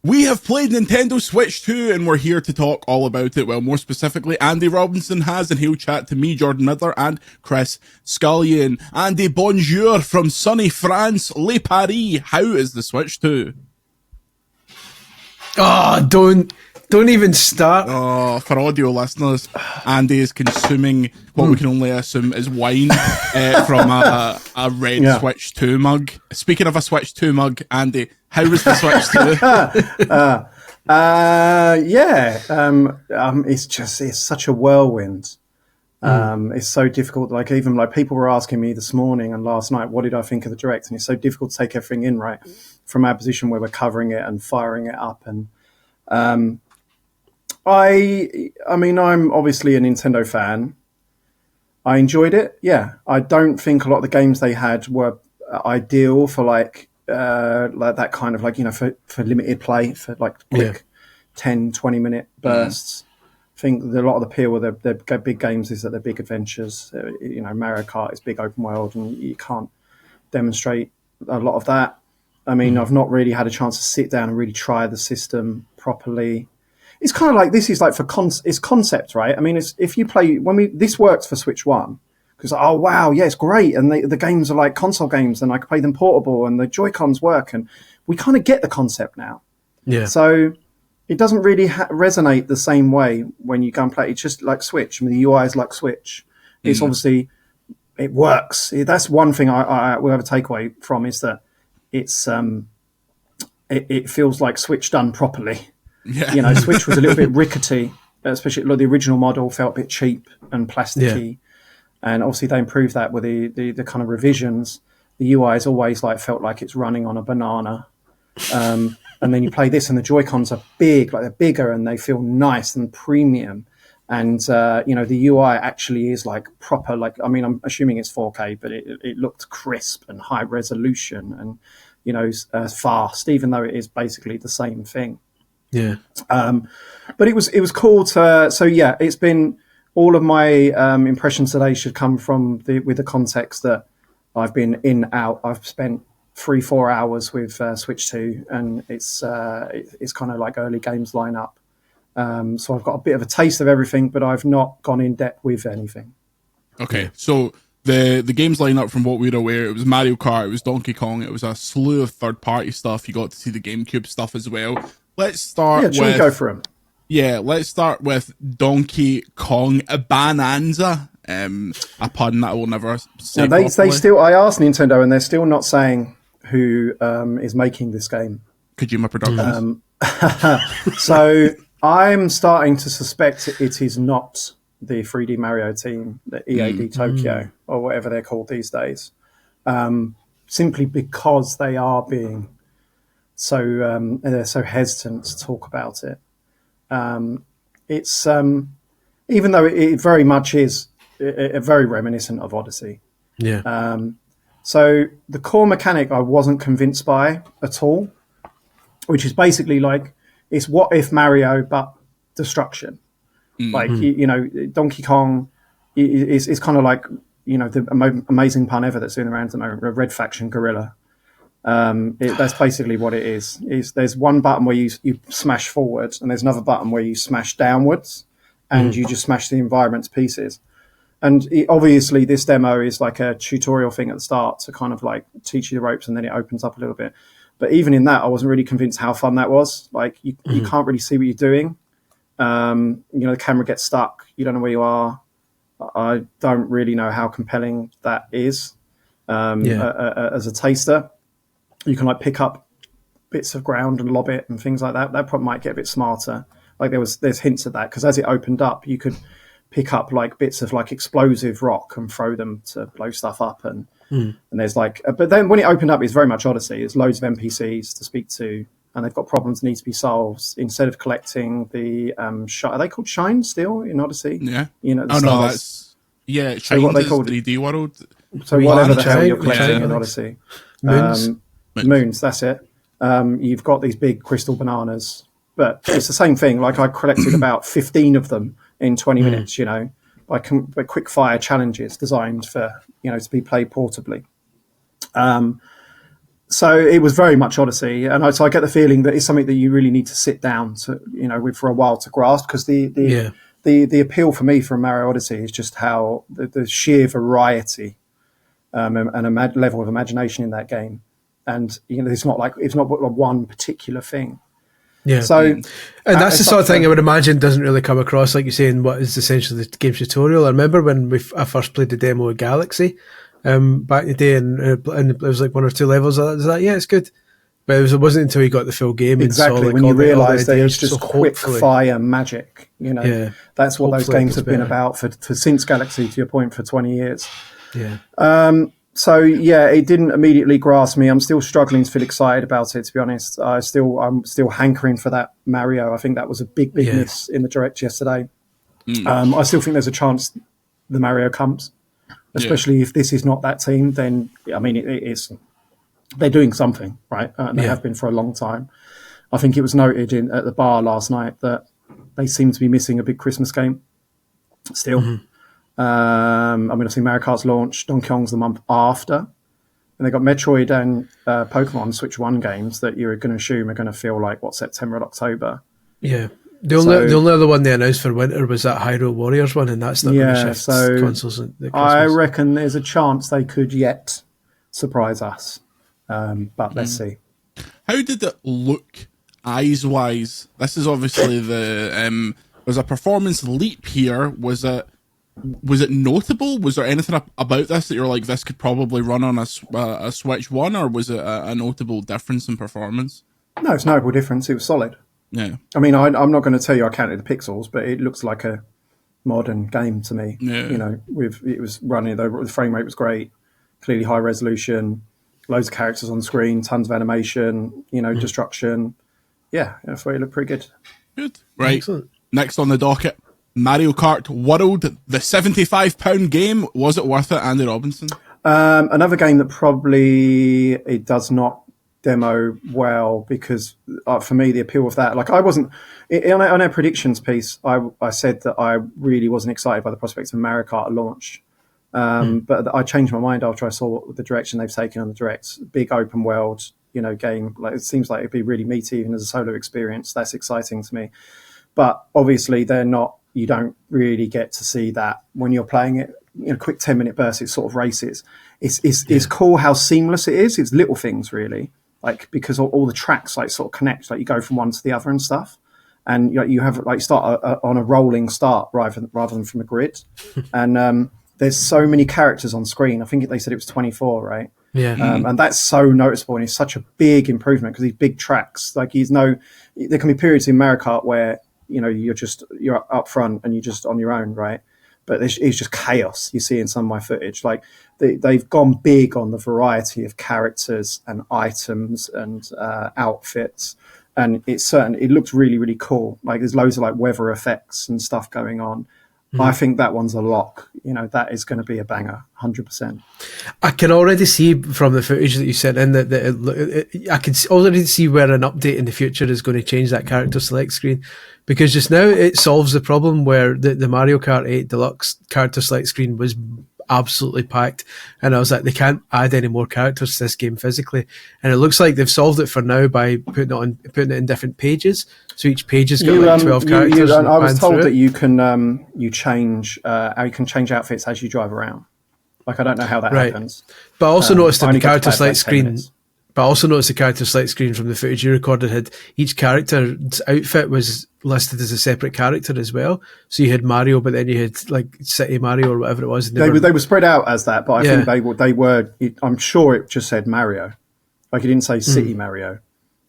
We have played Nintendo Switch 2 and we're here to talk all about it. Well, more specifically, Andy Robinson has, and he'll chat to me, Jordan Midler, and Chris Scullion. Andy, bonjour from sunny France, Le Paris. How is the Switch 2? Oh, don't even start. Oh, for audio listeners, Andy is consuming what we can only assume is wine from a red Switch 2 mug. Speaking of a Switch 2 mug, Andy, how was the Switch 2? It's such a whirlwind. It's so difficult. Like even like people were asking me this morning and last night, what did I think of the Direct? And it's so difficult to take everything in, right? From our position where we're covering it and firing it up. And I mean, I'm obviously a Nintendo fan. I enjoyed it. Yeah, I don't think a lot of the games they had were ideal for like that kind of like, you know, for limited play, for like quick 10, 20 minute bursts. I think a lot of the appeal with their big games is that they're big adventures. You know, Mario Kart is big open world and you can't demonstrate a lot of that. I mean, I've not really had a chance to sit down and really try the system properly. It's kind of like, this is like it's concept, right? I mean, it's, if you play, this works for Switch 1, because, oh, wow, yeah, it's great. And the games are like console games and I can play them portable and the Joy-Cons work. And we kind of get the concept now. Yeah. So it doesn't really resonate the same way when you go and play. It's just like Switch. I mean, the UI is like Switch. It's obviously, it works. That's one thing I will have a takeaway from, is that it's it feels like Switch done properly. Yeah. You know, Switch was a little bit rickety, especially the original model felt a bit cheap and plasticky. Yeah. And obviously they improved that with the kind of revisions. The UI is always like felt like it's running on a banana. And then you play this and the Joy-Cons are big, like they're bigger and they feel nice and premium. And, you know, the UI actually is like proper, like, I mean, I'm assuming it's 4K, but it looked crisp and high resolution and, you know, fast, even though it is basically the same thing. Yeah. But it was cool to, so yeah, it's been, all of my impressions today should come from with the context that I've been out. I've spent 3-4 hours with Switch 2 and it's kind of like early games lineup. So I've got a bit of a taste of everything, but I've not gone in depth with anything. Okay, so the games lineup, from what we're aware, it was Mario Kart, it was Donkey Kong, it was a slew of third-party stuff. You got to see the GameCube stuff as well. Let's start with... Yeah, should we go for them? Yeah, let's start with Donkey Kong Bananza. A pun that I will never say now they still... I asked Nintendo, and they're still not saying who is making this game. Kojima Productions. So... I'm starting to suspect it is not the 3D Mario team, the EAD Tokyo, or whatever they're called these days, simply because they are being so they're so hesitant to talk about it. It's even though it very much is very reminiscent of Odyssey. Yeah. So the core mechanic I wasn't convinced by at all, which is basically like, it's what if Mario, but destruction. Like, you know, Donkey Kong is kind of like, you know, the amazing pun ever that's doing around at the moment, a Red Faction gorilla. That's basically what it is. There's one button where you smash forwards and there's another button where you smash downwards and you just smash the environment to pieces. And obviously this demo is like a tutorial thing at the start to kind of like teach you the ropes, and then it opens up a little bit. But even in that, I wasn't really convinced how fun that was. Like, you can't really see what you're doing. You know, the camera gets stuck. You don't know where you are. I don't really know how compelling that is as a taster. You can, like, pick up bits of ground and lob it and things like that. That probably might get a bit smarter. Like, there's hints of that. Because as it opened up, you could pick up, like, bits of, like, explosive rock and throw them to blow stuff up. And there's like, but then when it opened up, it's very much Odyssey. There's loads of NPCs to speak to, and they've got problems that need to be solved. Instead of collecting the, are they called Shines still in Odyssey? Yeah. You know, Shines so what they called 3D World. So whatever the hell you're collecting in Odyssey. Moons, that's it. You've got these big crystal bananas, but it's the same thing. Like, I collected about 15 of them in 20 minutes, you know. By quick fire challenges designed for, you know, to be played portably. So it was very much Odyssey, and so I get the feeling that it's something that you really need to sit down to, with for a while to grasp, because the appeal for me from Mario Odyssey is just how the sheer variety and a level of imagination in that game, and it's not one particular thing. Yeah. So, and that's the sort of thing I would imagine doesn't really come across, like you say, in what is essentially the game's tutorial. I remember when I first played the demo of Galaxy. Back in the day, and it was like 1 or 2 levels. I was like, yeah, it's good, but it wasn't until you got the full game exactly and saw, like, when you realise that it's ideas. just quick fire magic. That's what those games have been about for since Galaxy. To your point, for 20 years. Yeah. So yeah, it didn't immediately grasp me. I'm still struggling to feel excited about it, to be honest. I'm still hankering for that Mario. I think that was a big miss in the Direct yesterday. I still think there's a chance the Mario comes. Especially if this is not that team, then I mean it's they're doing something right, and they have been for a long time. I think it was noted at the bar last night that they seem to be missing a big Christmas game still. I mean, obviously Mario Kart's launched, Donkey Kong's the month after, and they got Metroid and Pokemon Switch 1 games that you're going to assume are going to feel like September and October. Yeah. The only other one they announced for winter was that Hyrule Warriors one, and that's not going to shift consoles at Christmas. I reckon there's a chance they could yet surprise us, but let's see. How did it look eyes-wise? This is obviously was a performance leap here. Was it notable? Was there anything about this that you're like, this could probably run on a Switch 1, or was it a notable difference in performance? No, it's a notable difference. It was solid. Yeah, I mean, I'm not going to tell you I counted the pixels, but it looks like a modern game to me. Yeah. It was running, the frame rate was great, clearly high resolution, loads of characters on screen, tons of animation, destruction. Yeah, I thought it looked pretty good. Good. Right. Excellent. Next on the docket, Mario Kart World, the £75 game. Was it worth it, Andy Robinson? Another game that probably it does not demo well, because for me the appeal of that, like I wasn't on our predictions piece, I said that I really wasn't excited by the prospects of Mario Kart at launch, but I changed my mind after I saw the direction they've taken on the Direct. Big open world game, like it seems like it'd be really meaty even as a solo experience. That's exciting to me, but obviously you don't really get to see that when you're playing it in a quick 10-minute burst. It's sort of races. It's cool how seamless it is. It's little things really, like because all the tracks like sort of connect, like you go from one to the other and stuff, and you have like start on a rolling start rather than from a grid, and there's so many characters on screen. I think they said it was 24, right? Yeah, and that's so noticeable, and it's such a big improvement because these big tracks, like there can be periods in Mario Kart where you're up front and you're just on your own, right? But it's just chaos you see in some of my footage. Like they've gone big on the variety of characters and items and outfits, and it looks really, really cool. Like there's loads of like weather effects and stuff going on. I think that one's a lock. That is going to be a banger, 100%. I can already see from the footage that you sent in that I can already see where an update in the future is going to change that character select screen, because just now it solves the problem where the Mario Kart 8 Deluxe character select screen was absolutely packed, and I was like, they can't add any more characters to this game physically, and it looks like they've solved it for now by putting it in different pages. So each page has got 12 characters. I was told that you can you change outfits as you drive around. Like I don't know how that happens. But I also noticed in the character select screen. But I also noticed the character select screen from the footage you recorded had each character's outfit was listed as a separate character as well. So you had Mario, but then you had like City Mario or whatever it was. They were spread out as that, but I think they were. I'm sure it just said Mario. Like it didn't say City Mario.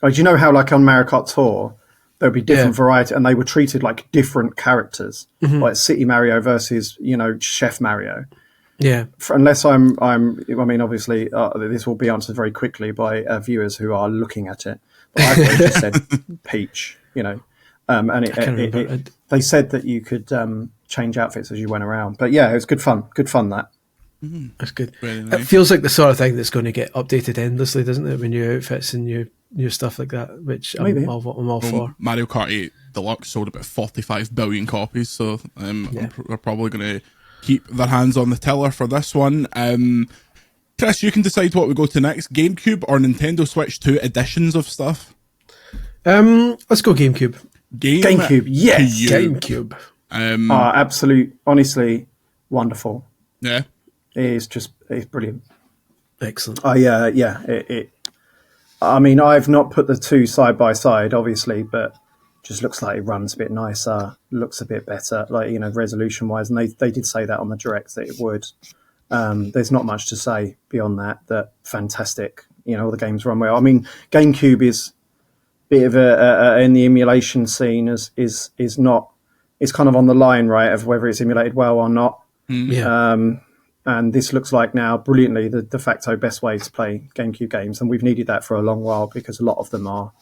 Like, do you know how like on Mario Kart Tour there would be different variety, and they were treated like different characters, like City Mario versus Chef Mario. Yeah. Unless I mean, obviously, this will be answered very quickly by viewers who are looking at it. But I thought it just said Peach, and they said that you could change outfits as you went around. But yeah, it was good fun. Good fun, that. That's good. Really nice. It feels like the sort of thing that's going to get updated endlessly, doesn't it? With new outfits and new stuff like that, which I'm all for. Mario Kart 8 Deluxe sold about 45 billion copies, so they're probably going to keep their hands on the tiller for this one. Chris, you can decide what we go to next: GameCube or Nintendo Switch 2 editions of stuff. Let's go GameCube. GameCube, yes. GameCube. Absolute, honestly, wonderful. Yeah, it's brilliant. Excellent. I mean, I've not put the two side by side, obviously, but just looks like it runs a bit nicer, looks a bit better, like, you know, resolution wise. And they did say that on the direct that it would. There's not much to say beyond that. That fantastic, you know, all the games run well. I mean, GameCube is a bit of a in the emulation scene is not. It's kind of on the line, right, of whether it's emulated well or not. Yeah. And this looks like now brilliantly the de facto best way to play GameCube games, and we've needed that for a long while because a lot of them are,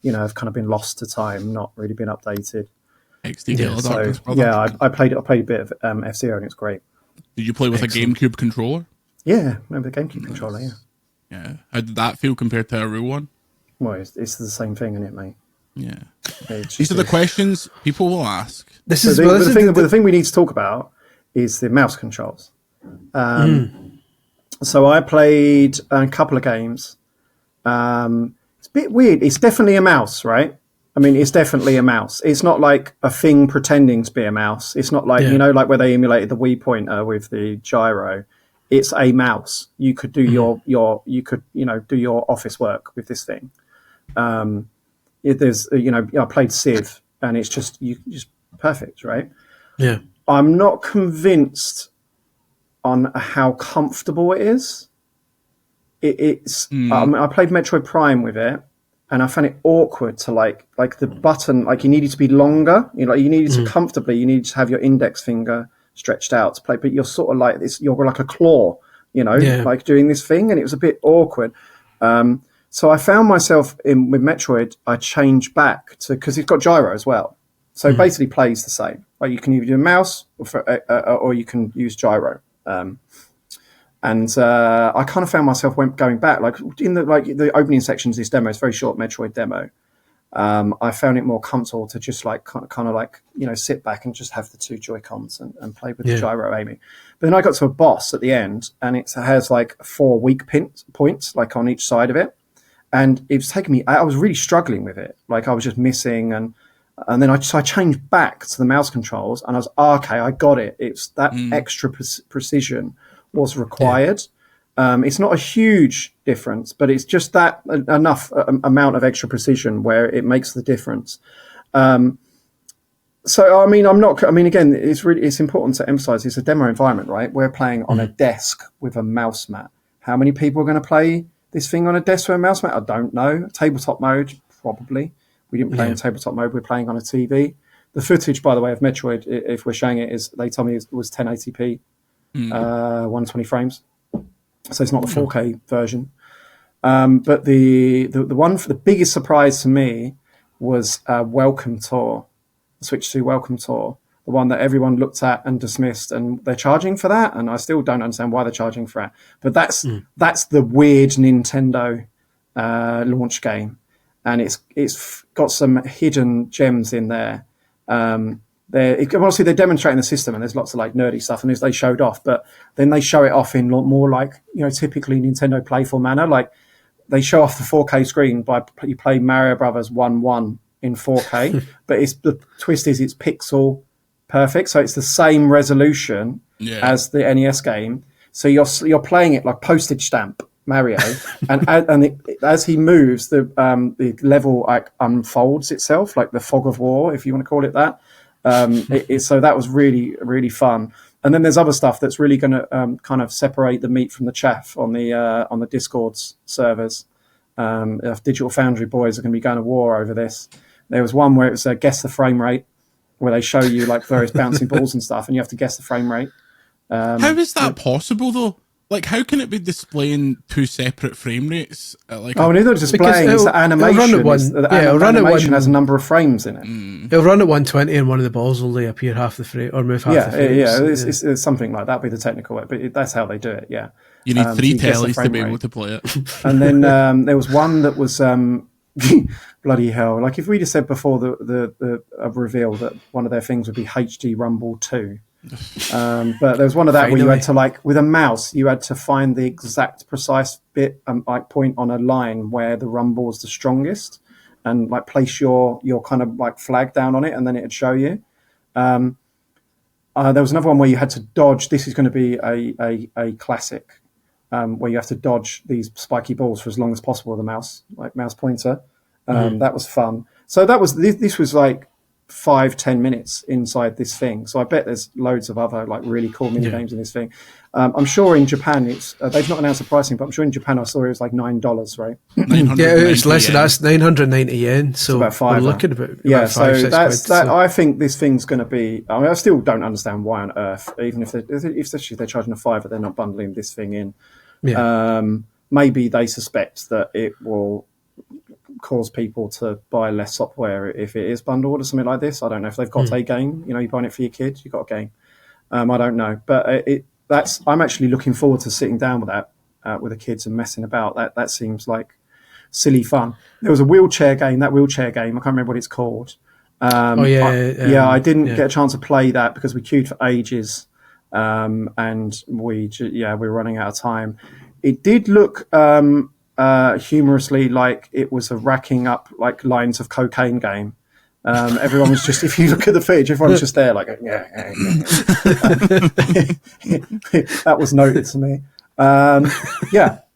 you know, have kind of been lost to time, not really been updated. I played a bit of F-Zero, and it's great. Did you play with a GameCube controller? Yeah, remember the GameCube controller? Yeah. Yeah. How did that feel compared to a real one? Well, it's the same thing, isn't it, mate? Yeah. These are the questions people will ask. The thing we need to talk about is the mouse controls. So I played a couple of games. It's a bit weird. It's definitely a mouse, right? I mean, it's definitely a mouse. It's not like a thing pretending to be a mouse. It's not like, you know, like where they emulated the Wii pointer with the gyro. It's a mouse. You could do do your office work with this thing. There's, you know, I played Civ, and it's just perfect, right? Yeah. I'm not convinced on how comfortable it is. I played Metroid Prime with it, and I found it awkward to like the button, like you needed to be longer. You know, you needed to comfortably, you needed to have your index finger stretched out to play, but you're sort of like this. You're like a claw, you know, like doing this thing, and it was a bit awkward. So I found myself with Metroid, I changed back to, because it's got gyro as well. So it basically plays the same. Like you can either do a mouse or you can use gyro. I kind of found myself going back, like in the opening sections of this demo, it's a very short Metroid demo. I found it more comfortable to just like kind of like, you know, sit back and just have the two Joy-Cons and play with the gyro aiming. But then I got to a boss at the end, and it has like 4 weak points like on each side of it. And it was taking me, I was really struggling with it. Like I was just missing, and then I changed back to the mouse controls, and I was, okay, I got it. It's that extra precision was required. It's not a huge difference, but it's just that enough amount of extra precision where it makes the difference. So, I mean, again, it's important to emphasize it's a demo environment, right? We're playing on a desk with a mouse mat. How many people are going to play this thing on a desk with a mouse mat? I don't know. Tabletop mode, probably. We didn't play in tabletop mode. We're playing on a TV. The footage, by the way, of Metroid, if we're showing it, they told me it was 1080p, 120 frames. So it's not the 4K version. But the one for the biggest surprise to me was Welcome Tour, Switch 2 Welcome Tour, the one that everyone looked at and dismissed, and they're charging for that, and I still don't understand why they're charging for it. But that's the weird Nintendo launch game, and it's got some hidden gems in there. Obviously they're demonstrating the system, and there's lots of like nerdy stuff, and as they showed off, but then they show it off in more like, you know, typically Nintendo playful manner. Like they show off the 4K screen by you play Mario Brothers 1-1 in 4K, but the twist is it's pixel perfect, so it's the same resolution as the NES game. So you're playing it like postage stamp Mario, and as he moves, the level like unfolds itself, like the fog of war, if you want to call it that. So that was really, really fun. And then there's other stuff that's really going to kind of separate the meat from the chaff on the Discord's servers. Digital Foundry boys are going to be going to war over this. There was one where it was guess the frame rate, where they show you like various bouncing balls and stuff, and you have to guess the frame rate. How is that possible though? Like, how can it be displaying 2 separate frame rates? It's not displaying, it's the animation. The animation has a number of frames in it. It'll run at 120 and one of the balls will appear half the frame, or move half the frames. It's something like that, be the technical way, but that's how they do it, yeah. You need 3 tellies to be able to play it. And then there was one that was, bloody hell, like if we just said before the reveal that one of their things would be HD Rumble 2, But there was one of that where you had to, like, with a mouse, you had to find the exact precise bit, like point on a line where the rumble was the strongest, and like place your kind of like flag down on it, and then it'd show you. There was another one where you had to dodge. This is going to be a classic, where you have to dodge these spiky balls for as long as possible with a mouse, like mouse pointer. That was fun. So that was this was like 5-10 minutes inside this thing. So I bet there's loads of other like really cool mini games in this thing. I'm sure in Japan it's they've not announced the pricing, but I'm sure in Japan I saw it was like $9, right? Yeah, it's less than that's 990 yen. So about five. We're looking about yeah. about So 5-6 that's quid, that. so. I think this thing's going to be. I mean, I still don't understand why on earth, even if they're charging a $5, they're not bundling this thing in. Yeah. Maybe they suspect that it will cause people to buy less software if it is bundled or something like this. I don't know if they've got a game. You know, you're buying it for your kid, you've got a game. I don't know, but I'm actually looking forward to sitting down with that with the kids and messing about. That seems like silly fun. There was a wheelchair game. I can't remember what it's called. I didn't get a chance to play that because we queued for ages, and we're running out of time. It did look humorously like it was a racking up like lines of cocaine game. Everyone was just, if you look at the footage, everyone was just there like, yeah. That was noted to me.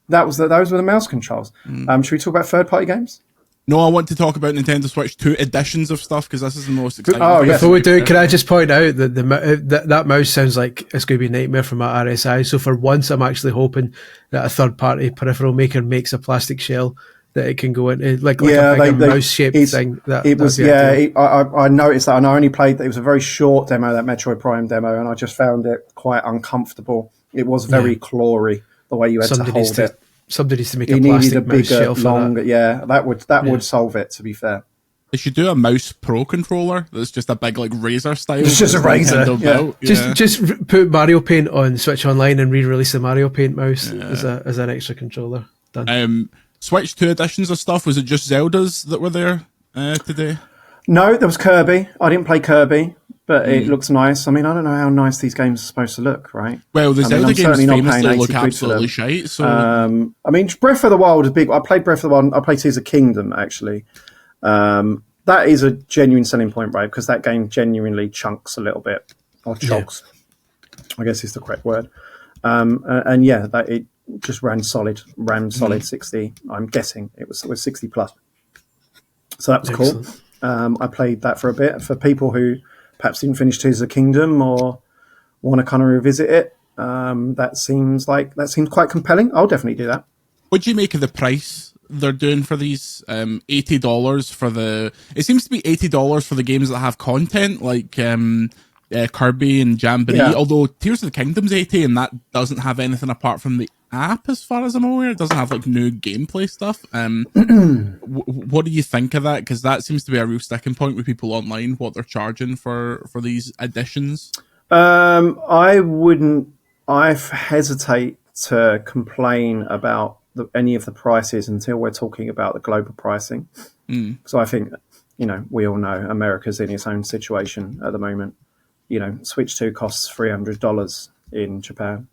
Those were the mouse controls. Should we talk about third-party games? No, I want to talk about Nintendo Switch 2 editions of stuff because this is the most exciting. Before we do, can I just point out that that mouse sounds like it's going to be a nightmare for my RSI. So for once, I'm actually hoping that a third-party peripheral maker makes a plastic shell that it can go into, like a bigger mouse-shaped thing. I noticed that, and I only played. It was a very short demo, that Metroid Prime demo, and I just found it quite uncomfortable. It was very clawy the way you had to hold it. Somebody needs to make a plastic mouse shell for that. Yeah, that would solve it, to be fair. They should do a mouse pro controller that's just a big like razor style. It's just a razor. Just put Mario Paint on Switch Online and re-release the Mario Paint mouse as an extra controller. Done. Switch 2 editions of stuff, was it just Zeldas that were there today? No, there was Kirby. I didn't play Kirby, but it looks nice. I mean, I don't know how nice these games are supposed to look, right? Well, the Zelda games famously look absolutely shite. So, I mean, Breath of the Wild is big. I played Breath of the Wild. I played Tears of the Kingdom, actually. That is a genuine selling point, right? Because that game genuinely chunks a little bit, or chogs, I guess is the correct word. That it just ran solid 60. I'm guessing it was 60 plus. So that was cool. I played that for a bit. For people who perhaps didn't finish Tears of the Kingdom or want to kind of revisit it, that seems quite compelling. I'll definitely do that. What do you make of the price they're doing for these? $80 for the. It seems to be $80 for the games that have content like Kirby and Jamboree. Yeah. Although Tears of the Kingdom's $80 and that doesn't have anything apart from the app, as far as I'm aware. It doesn't have like new gameplay stuff. What do you think of that? Because that seems to be a real sticking point with people online, what they're charging for these editions. I hesitate to complain about any of the prices until we're talking about the global pricing. So I think, we all know America's in its own situation at the moment. Switch 2 costs $300 in Japan.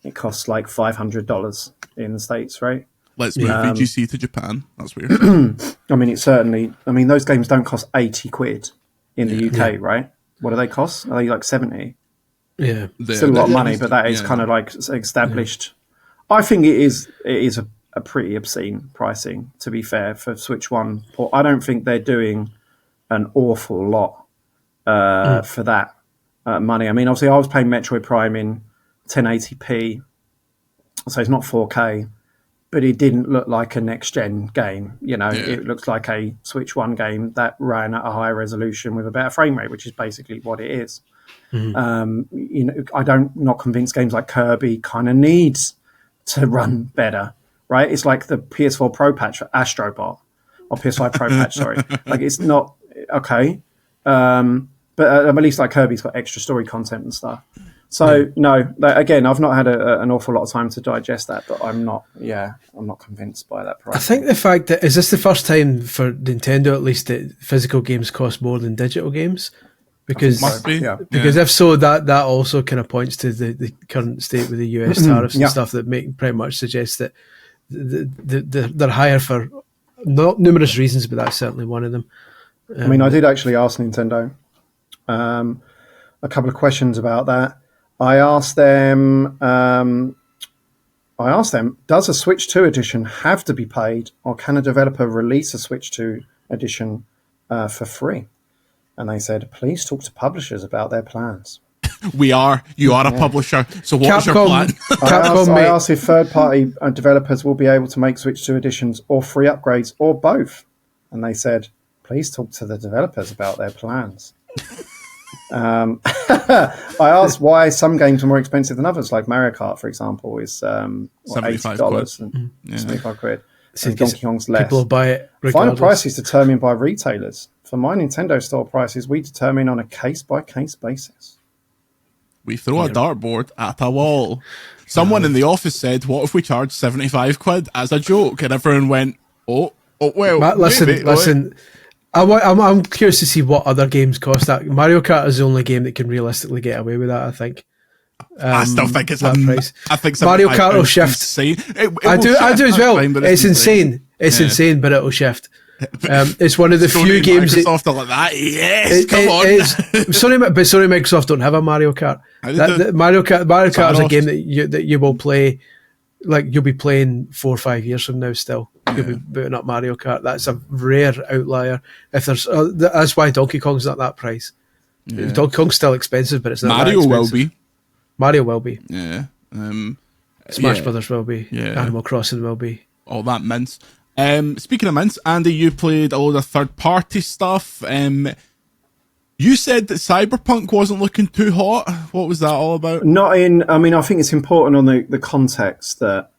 It costs like $500 in the States, right? Let's move VGC to Japan. That's weird. I mean, those games don't cost 80 quid in the UK, right? What do they cost? Are they like 70? Yeah. Still a lot of money, but that is kind of like established. Yeah. I think it is a pretty obscene pricing, to be fair, for Switch 1. I don't think they're doing an awful lot for that money. I mean, obviously, I was playing Metroid Prime in 1080p, so it's not 4K, but it didn't look like a next-gen game. It looks like a Switch 1 game that ran at a higher resolution with a better frame rate, which is basically what it is. I'm not convinced games like Kirby kind of needs to run better, right? It's like the PS4 Pro patch for Astro Bot, or PS5 Pro patch, sorry. Like, it's not okay. But at least like Kirby's got extra story content and stuff. So no, again, I've not had an awful lot of time to digest that, but I'm not convinced by that price. I think the fact is this the first time for Nintendo, at least, that physical games cost more than digital games? Because Must be. Yeah. because if so, that also kind of points to the current state with the US tariffs and Yeah. stuff that make pretty much suggest that they're higher for not numerous reasons, but that's certainly one of them. I mean, I did actually ask Nintendo a couple of questions about that. I asked them, does a Switch 2 edition have to be paid, or can a developer release a Switch 2 edition for free? And they said, please talk to publishers about their plans. You are a publisher, so what's your plan? I asked if third-party developers will be able to make Switch 2 editions or free upgrades or both. And they said, please talk to the developers about their plans. I asked why some games are more expensive than others, like Mario Kart, for example, is $80 and 75 quid. And Donkey Kong's less. People will buy it regardless. Final price is determined by retailers. For my Nintendo store prices, we determine on a case-by-case basis. We throw a dartboard at a wall. Someone in the office said, what if we charge 75 quid as a joke? And everyone went, well, Matt, listen. I'm curious to see what other games cost that. Mario Kart is the only game that can realistically get away with that, I think. I still think it's that price. I think Mario Kart will shift. I do as well. It's insane. It's insane, but it'll shift. It's one of the few games. Microsoft are like that. Yes, come on. Sony and Microsoft don't have a Mario Kart. Mario Kart is a game that you will play. Like you'll be playing 4 or 5 years from now. Still, you'll be booting up Mario Kart. That's a rare outlier. If there's, that's why Donkey Kong's not that price. Yeah. Donkey Kong's still expensive, but it's not. Mario will be. Mario will be. Yeah. Smash Brothers will be. Yeah. Animal Crossing will be. All that mince. Speaking of mince, Andy, you played a load of third-party stuff. You said that Cyberpunk wasn't looking too hot. What was that all about? I think it's important on the context that,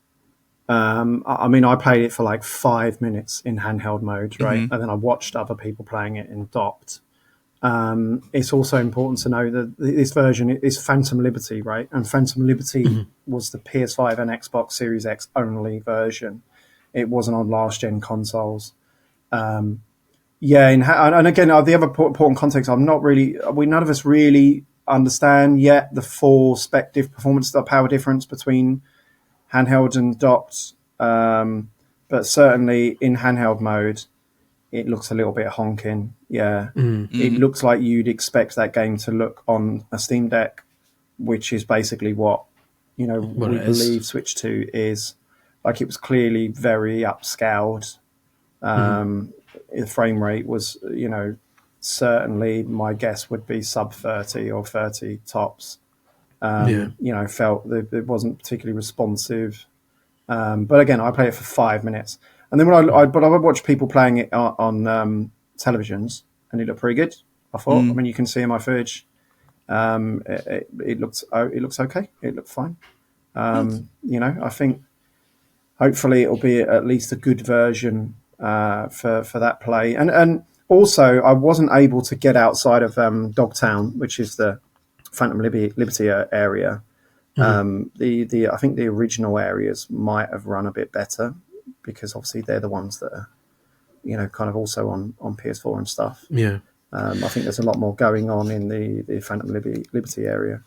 I played it for like 5 minutes in handheld mode, right? Mm-hmm. And then I watched other people playing it in docked. It's also important to know that this version is Phantom Liberty, right? And Phantom Liberty was the PS5 and Xbox Series X only version. It wasn't on last-gen consoles. And again, the other important context, none of us really understand yet the full spective performance, the power difference between handheld and docked. But certainly in handheld mode, it looks a little bit honking. Yeah. Mm-hmm. It looks like you'd expect that game to look on a Steam Deck, which is basically what we believe Switch 2 is. Like, it was clearly very upscaled. The frame rate was, certainly my guess would be sub 30 or 30 tops. Felt that it wasn't particularly responsive. But again, I played it for 5 minutes. And then I would watch people playing it on televisions, and it looked pretty good. I thought. I mean, you can see in my footage, it looks okay. It looked fine. I think hopefully it'll be at least a good version for that play. And also, I wasn't able to get outside of Dogtown, which is the Phantom Liberty area. I think the original areas might have run a bit better, because obviously they're the ones that are, kind of also on PS4 and stuff. Yeah. I think there's a lot more going on in the Phantom Liberty area.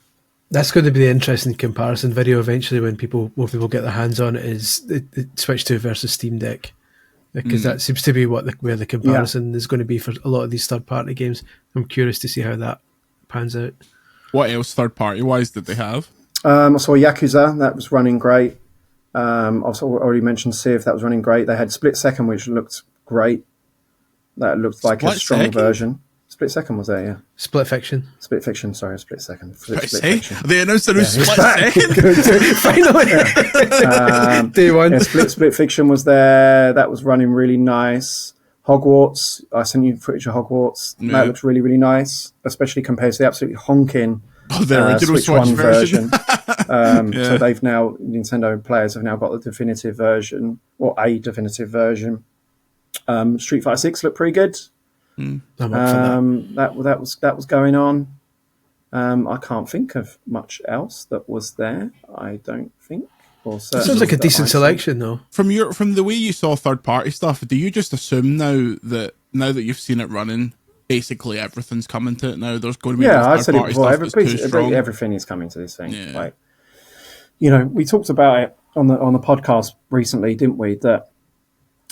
That's going to be the interesting comparison video eventually when people get their hands on it, is the Switch 2 versus Steam Deck. Because that seems to be where the comparison is going to be for a lot of these third-party games. I'm curious to see how that pans out. What else third-party-wise did they have? I saw Yakuza, that was running great. I've already mentioned Civ, that was running great. They had Split Second, which looked great. That looked like a strong version. Split Second was there, yeah. Split Fiction. Split Fiction, sorry, Split Second. Split Fiction. They announced a new Split Second. Finally. Day one. Yeah, Split Fiction was there. That was running really nice. Hogwarts, I sent you footage of Hogwarts. Yeah. That looks really, really nice, especially compared to the absolutely honking the original Switch 1 version. So they've now, Nintendo players have now got the definitive version, or a definitive version. Street Fighter 6 looked pretty good. That was going on. I can't think of much else that was there. I don't think. It sounds like a decent selection, though. From the way you saw third party stuff, do you just assume now that you've seen it running basically everything's coming to it now. There's going to be Yeah, I said it third-party before. stuff that's too strong. Everything is coming to this thing. Yeah. Like, you know, we talked about it on the podcast recently, didn't we? That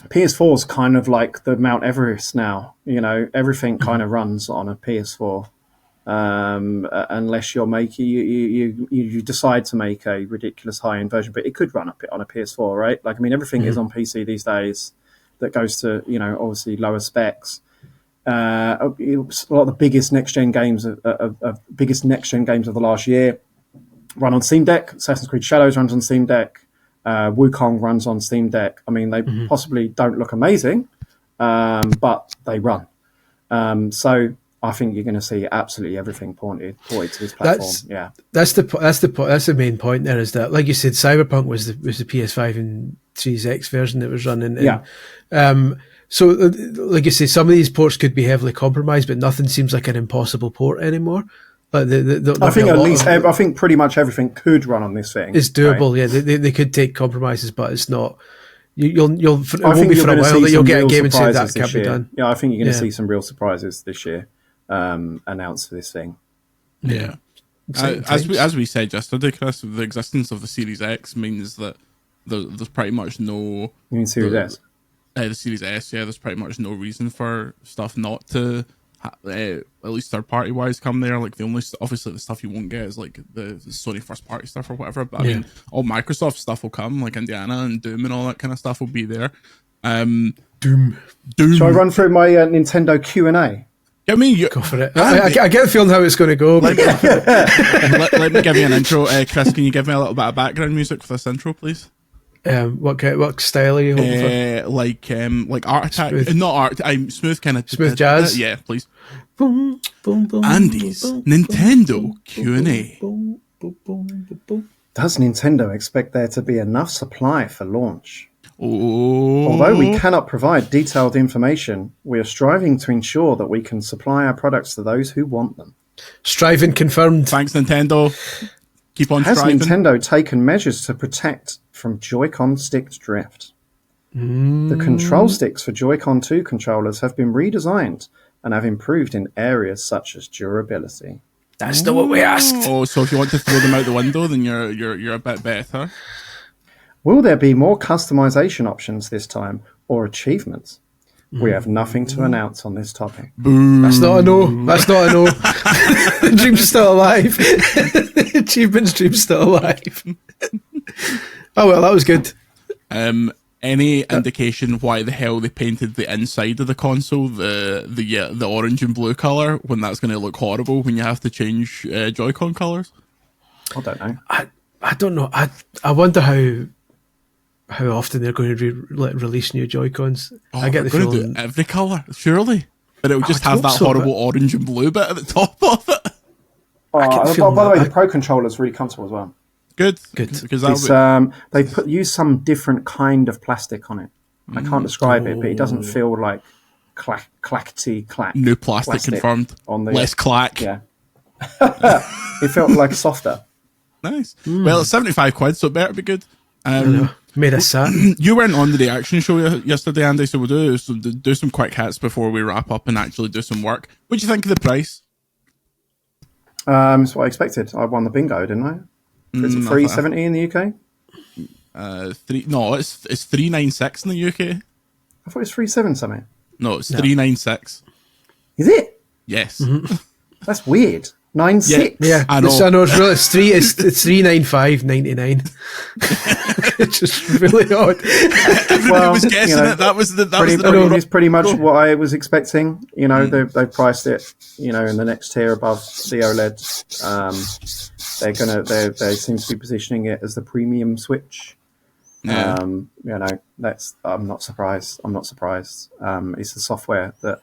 PS4 is kind of like the Mount Everest now. You know, everything kind of runs on a PS4, unless you're making you decide to make a ridiculous high-end version, but it could run on a PS4, right? Like, I mean, everything is on PC these days. That goes to, you know, obviously lower specs. A lot of the biggest next-gen games of the last year run on Steam Deck. Assassin's Creed Shadows runs on Steam Deck. Wukong runs on Steam Deck. I mean, they possibly don't look amazing, but they run. So I think you're going to see absolutely everything pointed to this platform. That's the main point. There is that, like you said, Cyberpunk was the PS5 and Series X version that was running. So, like you say, some of these ports could be heavily compromised, but nothing seems like an impossible port anymore. But I think pretty much everything could run on this thing. It's doable. Right? Yeah, they could take compromises, but it's not. It won't be for a while that you'll get a game and say that can't be done. Yeah, I think you're going to see some real surprises this year announced for this thing. Yeah. As we said yesterday, Chris, the existence of the Series X means that there's pretty much no. You mean Series S? The Series S, yeah. There's pretty much no reason for stuff not to, at least third party wise, come there. Like, the only obviously the stuff you won't get is like the Sony first party stuff or whatever. But I mean, all Microsoft stuff will come, like Indiana and Doom and all that kind of stuff will be there. Doom. Shall I run through my Nintendo Q&A? I mean, go for it. I get a feeling how it's going to go. Let me give you an intro. Chris, can you give me a little bit of background music for this intro, please? What style are you hoping for? Like Art Attack, smooth kind of smooth jazz. Yeah, please. Boom, boom, boom, Andy's Nintendo Q&A. Does Nintendo expect there to be enough supply for launch? Oh. Although we cannot provide detailed information, we are striving to ensure that we can supply our products to those who want them. Striving confirmed. Thanks, Nintendo. Keep on striving. Has Nintendo taken measures to protect from Joy-Con stick drift? The control sticks for Joy-Con 2 controllers have been redesigned and have improved in areas such as durability. That's not what we asked. Oh, so if you want to throw them out the window, then you're a bit better. Will there be more customization options this time or achievements? We have nothing to announce on this topic. Boom. That's not a no. That's not a no. The dream's still alive. The achievement's dream's still alive. Oh well, that was good. Any indication why the hell they painted the inside of the console the orange and blue color when that's going to look horrible when you have to change Joy-Con colors? I don't know. I don't know. I wonder how often they're going to release new Joy-Cons. I get the feeling feeling do every color, surely, but it would just have that horrible orange and blue bit at the top of it. By the way, the Pro controller is really comfortable as well. Good. Because they use some different kind of plastic on it. I can't describe it, but it doesn't feel like clackety clack. New plastic confirmed. On the less clack. Yeah. It felt like softer. Nice. Well, it's 75 quid, so it better be good. Made us sad. You weren't on the reaction show yesterday, Andy, so we'll do some quick hits before we wrap up and actually do some work. What do you think of the price? It's what I expected. I won the bingo, didn't I? Is it $370 in the UK? It's $396 in the UK. I thought it was $370 something. No, it's $396. Is it? Yes. Mm-hmm. That's weird. 96. Yeah, I know. It's $395.99. It's just really odd. Everybody was guessing it. That was the it's pretty much what I was expecting. You know, they priced it. You know, in the next tier above the OLED. They seem to be positioning it as the premium Switch. Yeah. You know, I'm not surprised. It's the software that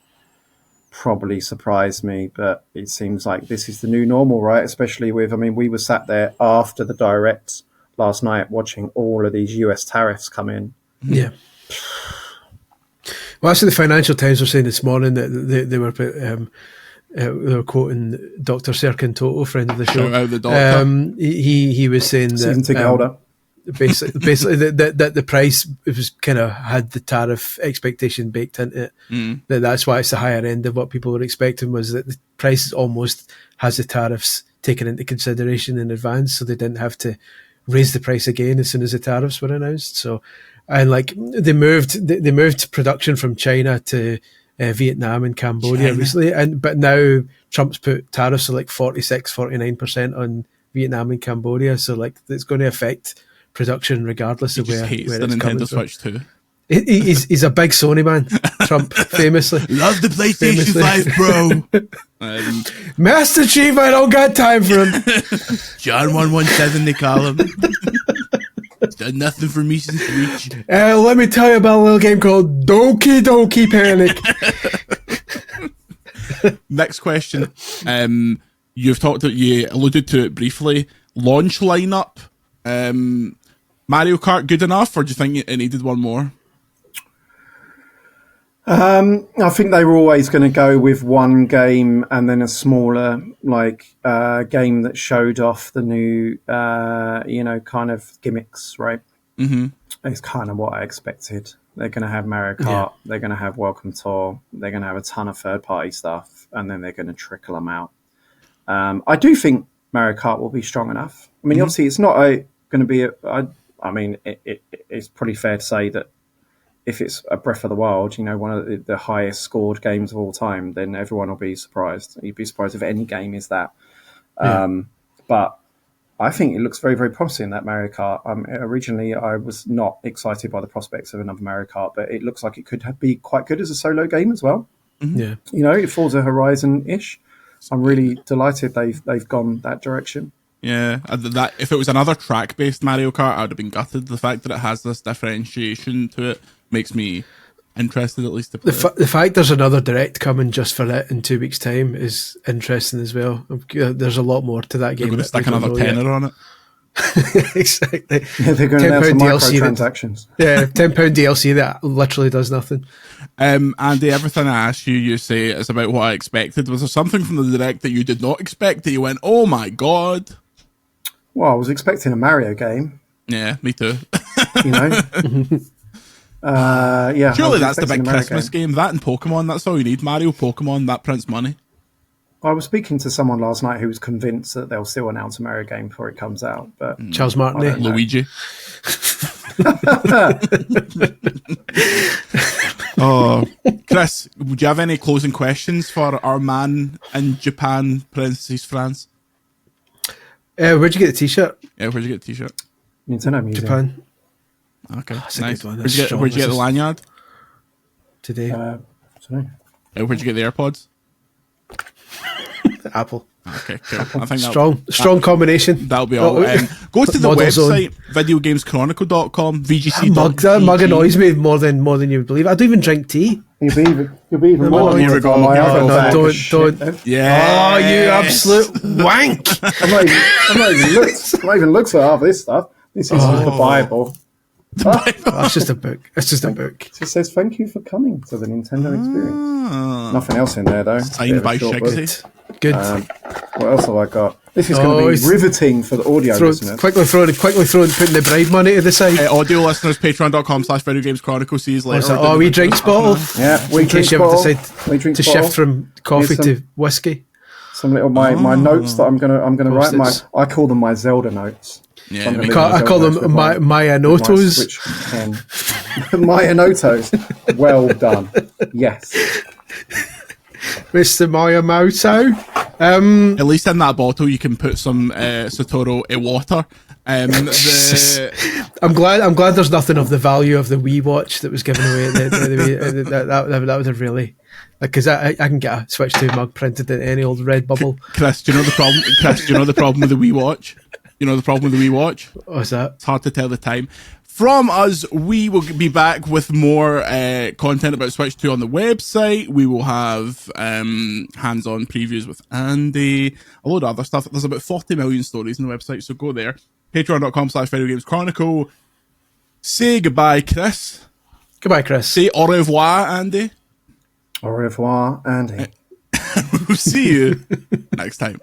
probably surprised me, but it seems like this is the new normal, right? Especially with, we were sat there after the Direct last night watching all of these US tariffs come in. Yeah. Well, actually, the Financial Times were saying this morning that they were quoting Dr. Serkin Toto, friend of the show. Shout out the doctor. He was saying Season ticket holder. basically the price was kind of had the tariff expectation baked into it. That's why it's the higher end of what people were expecting, was that the price almost has the tariffs taken into consideration in advance, so they didn't have to raise the price again as soon as the tariffs were announced. So, and like they moved production from China to Vietnam and Cambodia recently, but now Trump's put tariffs of like 46-49% on Vietnam and Cambodia, so like it's going to affect production regardless of where the it's coming Nintendo from. Switch too. He's a big Sony man, Trump, famously. Love the PlayStation 5 Pro. Master Chief, I don't got time for him. John 117, they call him. He's done nothing for me since Reach. Let me tell you about a little game called Doki Doki Panic. Next question. You alluded to it briefly. Launch lineup. Mario Kart good enough, or do you think it needed one more? I think they were always going to go with one game and then a smaller game that showed off the new kind of gimmicks, right? Mm-hmm. It's kind of what I expected. They're going to have Mario Kart, they're going to have Welcome Tour, they're going to have a ton of third-party stuff, and then they're going to trickle them out. I do think Mario Kart will be strong enough. I mean, obviously, it's not going to be it's pretty fair to say that if it's a Breath of the Wild, one of the highest scored games of all time, then everyone will be surprised. You'd be surprised if any game is that. But I think it looks very, very promising, that Mario Kart. Originally, I was not excited by the prospects of another Mario Kart, but it looks like it could be quite good as a solo game as well. Mm-hmm. Yeah, it Forza Horizon-ish. I'm really delighted they've gone that direction. Yeah, that if it was another track-based Mario Kart, I would have been gutted. The fact that it has this differentiation to it makes me interested, at least to play. The fact there's another direct coming just for it in 2 weeks' time is interesting as well. There's a lot more to that game. They're going to stick another tenner on it. Exactly. Yeah, they're going to announce some microtransactions. £10 DLC that literally does nothing. Andy, everything I asked you say is about what I expected. Was there something from the direct that you did not expect that you went, oh my god? Well, I was expecting a Mario game. Yeah, me too. Yeah. Surely that's the big Christmas game. That and Pokemon, that's all you need. Mario, Pokemon, that prints money. I was speaking to someone last night who was convinced that they'll still announce a Mario game before it comes out. But Charles Martinet. Luigi. Chris, would you have any closing questions for our man in Japan, parentheses France? Where'd you get the t-shirt? Yeah, where'd you get the t-shirt? Nintendo Museum. Japan. Okay, That's nice. a good one. Where'd you get the lanyard? Today. Sorry. Where'd you get the AirPods? Apple. Okay, cool. I think strong combination. That'll be all. Go to the website, videogameschronicle.com, VGC. That mug annoys me more than you would believe. I don't even drink tea. You'll be even more here we go. Don't. Yeah. Oh, you absolute wank. I'm not even looked at half this stuff. This is the Bible. It's just a book. It's just a book. It just says, thank you for coming to the Nintendo experience. Nothing else in there, though. Signed by Shigsy. Good. What else have I got? This is going to be riveting for the audio listeners. Quickly throwing, putting the bride money to the side. Audio listeners, patreon.com/videogameschronicle. See you later. We drinks bottle. Yeah, we drink bottle. To shift from coffee to whiskey. Some little my notes that I'm gonna write. I call them my Zelda notes. Yeah, I call them Maya Notos. Maya Notos. Well done. Yes. Mr. Maya Moto. At least in that bottle you can put some Sotoro water. I'm glad there's nothing of the value of the Wii Watch that was given away. That was a really, because I can get a Switch 2 mug printed in any old red bubble. Chris, do you know the problem? Do you know the problem with the Wii Watch? You know the problem with the Wii Watch? What's that? It's hard to tell the time. From us, we will be back with more content about Switch 2 on the website. We will have hands-on previews with Andy, a load of other stuff. There's about 40 million stories on the website, so go there. Patreon.com/videogameschronicle. Say goodbye, Chris. Goodbye, Chris. Say au revoir, Andy. Au revoir, Andy. We'll see you next time.